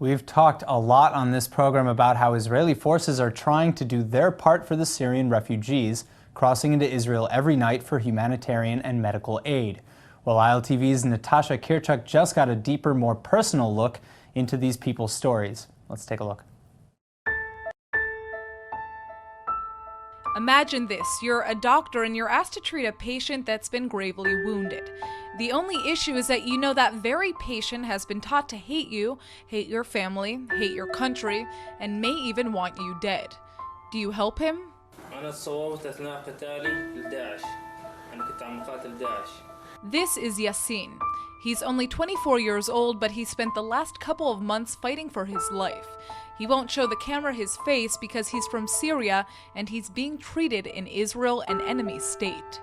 We've talked a lot on this program about how Israeli forces are trying to do their part for the Syrian refugees crossing into Israel every night for humanitarian and medical aid. Well, ILTV's Natasha Kirchuk just got a deeper, more personal look into these people's stories. Let's take a look. Imagine this, you're a doctor and you're asked to treat a patient that's been gravely wounded. The only issue is that you know that very patient has been taught to hate you, hate your family, hate your country, and may even want you dead. Do you help him? This is Yassin. He's only 24 years old, but he spent the last couple of months fighting for his life. He won't show the camera his face because he's from Syria and he's being treated in Israel, an enemy state.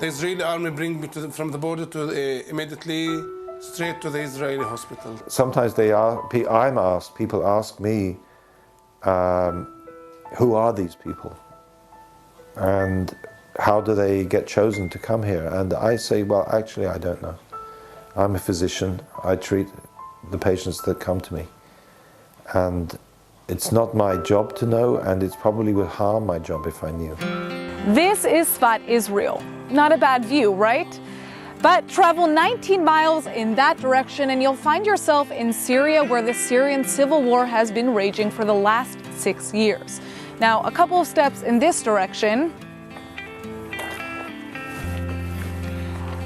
The Israeli army bring me from the border to immediately straight to the Israeli hospital. Sometimes people ask me, who are these people? And how do they get chosen to come here? And I say, well, actually, I don't know. I'm a physician. I treat the patients that come to me. And it's not my job to know, and it probably would harm my job if I knew. This is Sfat, Israel. Not a bad view, right? But travel 19 miles in that direction and you'll find yourself in Syria, where the Syrian civil war has bbeen raging for the last 6 years. Now, a couple of steps in this direction,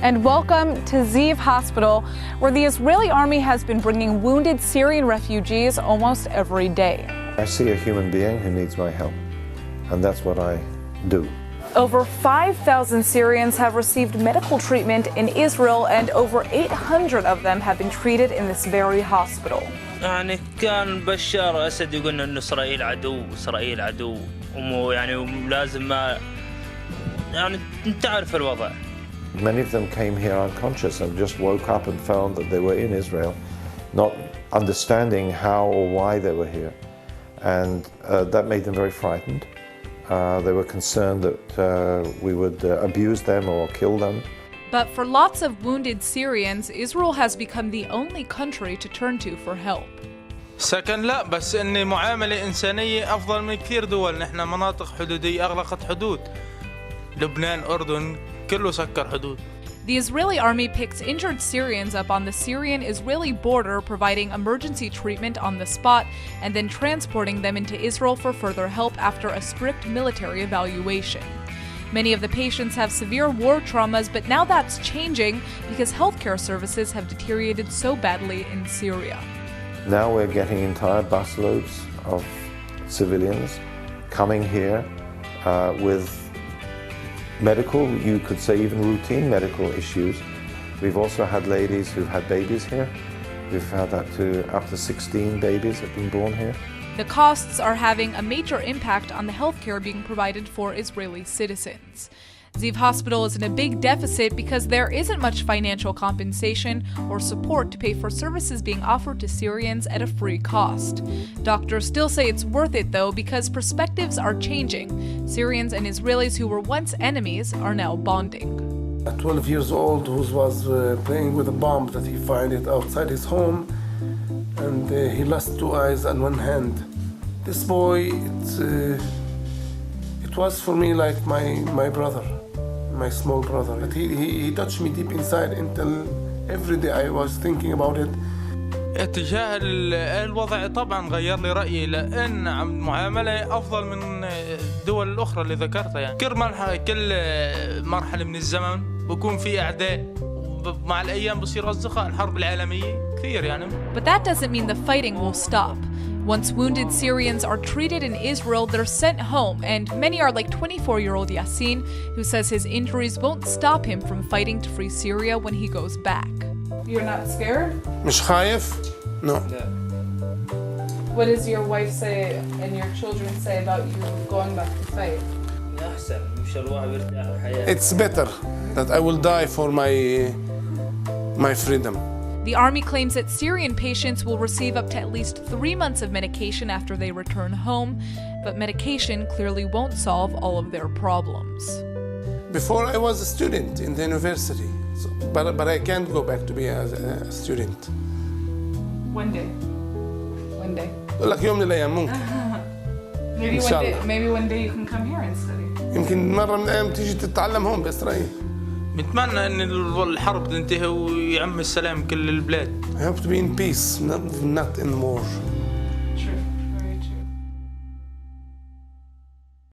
and welcome to Ziv Hospital, where the Israeli army has been bringing wounded Syrian refugees almost every day. I see a human being who needs my help, and that's what I do. Over 5,000 Syrians have received medical treatment in Israel, and over 800 of them have been treated in this very hospital. يعني كان بشار أسد يقولنا إنه إسرائيل عدو يعني لازم ما يعني أنت عارف الوضع. Many of them came here unconscious and just woke up and found that they were in Israel, not understanding how or why they were here. And that made them very frightened. They were concerned that we would abuse them or kill them. But for lots of wounded Syrians, Israel has become the only country to turn to for help. سكن لا، بس إن معاملة إنسانية أفضل من كثير دول. نحن مناطق حدودية أغلقت حدود. لبنان، أردن، كله سكر حدود. The Israeli army picks injured Syrians up on the Syrian-Israeli border, providing emergency treatment on the spot, and then transporting them into Israel for further help after a strict military evaluation. Many of the patients have severe war traumas, but now that's changing because healthcare services have deteriorated so badly in Syria. Now we're getting entire busloads of civilians coming here with medical, you could say even routine medical issues. We've also had ladies who've had babies here. We've had up to 16 babies have been born here. The costs are having a major impact on the healthcare being provided for Israeli citizens. Ziv Hospital is in a big deficit because there isn't much financial compensation or support to pay for services being offered to Syrians at a free cost. Doctors still say it's worth it though, because perspectives are changing. Syrians and Israelis who were once enemies are now bonding. A 12 years old who was playing with a bomb that he found it outside his home, and he lost 2 eyes and 1 hand. This boy, it was for me like my brother, my small brother. But he touched me deep inside until every day I was thinking about it. اتجاه الوضع طبعا غير لي رأيي، لأن المعاملة أفضل من الدول الأخرى اللي ذكرتها. يعني كل مرحلة من الزمن بكون في أعداء، مع الأيام بصير أصدقاء. الحرب العالمية كثير يعني. But that doesn't mean the fighting will stop. Once wounded Syrians are treated in Israel, they're sent home, and many are like 24-year-old Yassin, who says his injuries won't stop him from fighting to free Syria when he goes back. You're not scared? مش خايف? No. What does your wife say and your children say about you going back to fight? It's better that I will die for my freedom. The army claims that Syrian patients will receive up to at least 3 months of medication after they return home, but medication clearly won't solve all of their problems. Before I was a student in the university, but I can't go back to be a student. One day. One day. بقول لك يوم من الأيام ممكن. Maybe one day you can come here and study. يمكن مرة من الأيام تيجي تتعلم هون بإسرائيل. بنتمنى ان الحرب تنتهي ويعم السلام كل البلاد. I hope to be in peace, not in war.